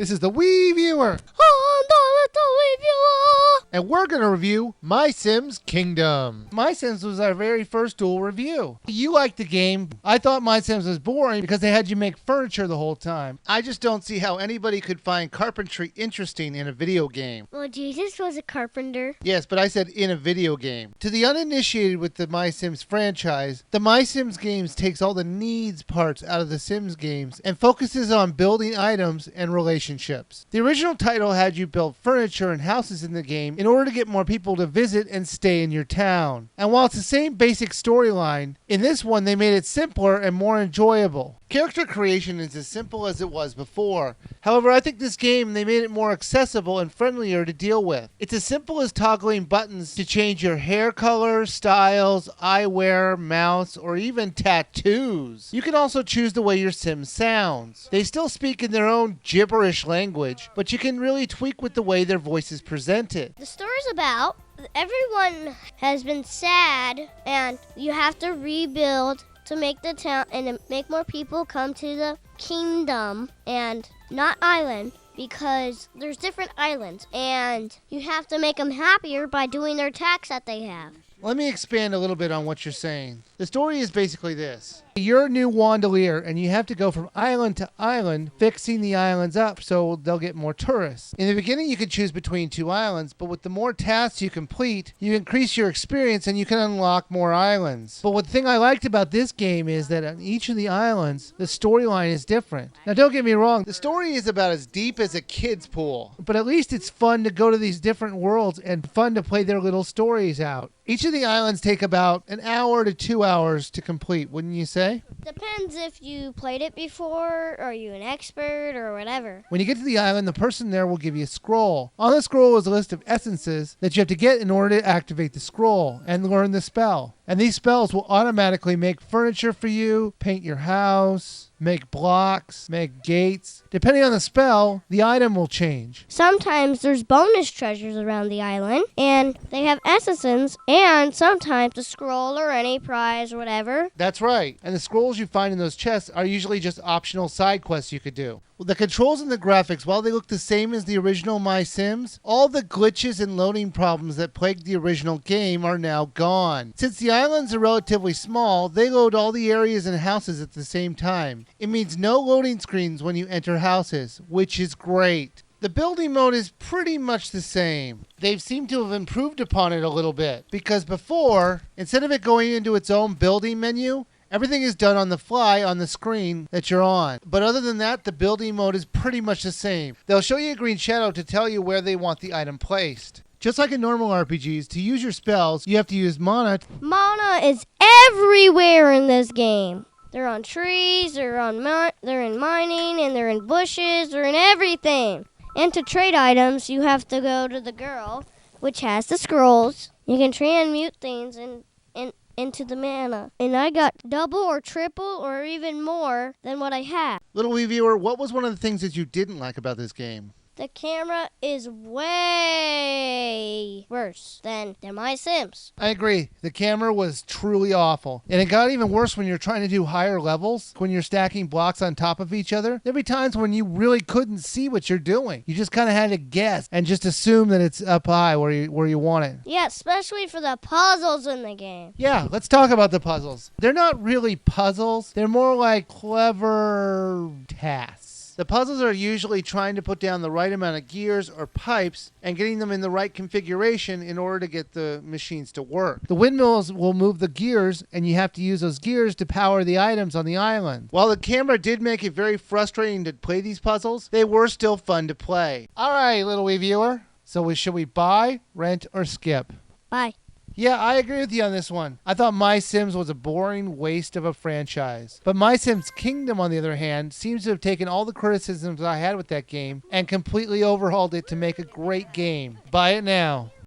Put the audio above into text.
This is the Wiiviewer. Oh, the Wiiviewer. And we're going to review MySims Kingdom. MySims was our very first dual review. You liked the game. I thought MySims was boring because they had you make furniture the whole time. I just don't see how anybody could find carpentry interesting in a video game. Well, Jesus was a carpenter. Yes, but I said in a video game. To the uninitiated with the MySims franchise, the MySims games takes all the needs parts out of the Sims games and focuses on building items and relationships. The original title had you build furniture and houses in the game in order to get more people to visit and stay in your town. And while it's the same basic storyline, in this one they made it simpler and more enjoyable. Character creation is as simple as it was before. However, I think this game they made it more accessible and friendlier to deal with. It's as simple as toggling buttons to change your hair color, styles, eyewear, mouse, or even tattoos. You can also choose the way your sim sounds. They still speak in their own gibberish language, but you can really tweak with the way their voice is presented. The story's about everyone has been sad and you have to rebuild to make the town and to make more people come to the kingdom and not island, because there's different islands and you have to make them happier by doing their tax that they have. Let me expand a little bit on what you're saying. The story is basically this. You're a new wandalier and you have to go from island to island, fixing the islands up so they'll get more tourists. In the beginning, you can choose between two islands, but with the more tasks you complete, you increase your experience and you can unlock more islands. But the thing I liked about this game is that on each of the islands, the storyline is different. Now, don't get me wrong, the story is about as deep as a kid's pool, but at least it's fun to go to these different worlds and fun to play their little stories out. Each of the islands take about an hour to 2 hours to complete, wouldn't you say? Depends if you played it before, or you an expert, or whatever. When you get to the island, the person there will give you a scroll. On the scroll is a list of essences that you have to get in order to activate the scroll and learn the spell. And these spells will automatically make furniture for you, paint your house, make blocks, make gates. Depending on the spell, the item will change. Sometimes there's bonus treasures around the island, and they have essences, and sometimes a scroll or any prize or whatever. That's right. And the scrolls you find in those chests are usually just optional side quests you could do. Well, the controls and the graphics, while they look the same as the original MySims, all the glitches and loading problems that plagued the original game are now gone. Since the islands are relatively small, they load all the areas and houses at the same time. It means no loading screens when you enter houses, which is great. The building mode is pretty much the same. They've seemed to have improved upon it a little bit, because before, instead of it going into its own building menu, everything is done on the fly on the screen that you're on. But other than that, the building mode is pretty much the same. They'll show you a green shadow to tell you where they want the item placed. Just like in normal RPGs, to use your spells, you have to use mana. Mana is everywhere in this game. They're on trees, they're in mining, and they're in bushes, they're in everything. And to trade items, you have to go to the girl, which has the scrolls. You can transmute things into the mana. And I got double or triple or even more than what I had. LilWiiviewer, what was one of the things that you didn't like about this game? The camera is way worse than MySims. I agree. The camera was truly awful. And it got even worse when you're trying to do higher levels, when you're stacking blocks on top of each other. There'd be times when you really couldn't see what you're doing. You just kind of had to guess and just assume that it's up high where you want it. Yeah, especially for the puzzles in the game. Yeah, let's talk about the puzzles. They're not really puzzles. They're more like clever tasks. The puzzles are usually trying to put down the right amount of gears or pipes and getting them in the right configuration in order to get the machines to work. The windmills will move the gears, and you have to use those gears to power the items on the island. While the camera did make it very frustrating to play these puzzles, they were still fun to play. All right, LilWiiviewer. So should we buy, rent, or skip? Bye. Yeah, I agree with you on this one. I thought MySims was a boring waste of a franchise. But MySims Kingdom, on the other hand, seems to have taken all the criticisms I had with that game and completely overhauled it to make a great game. Buy it now.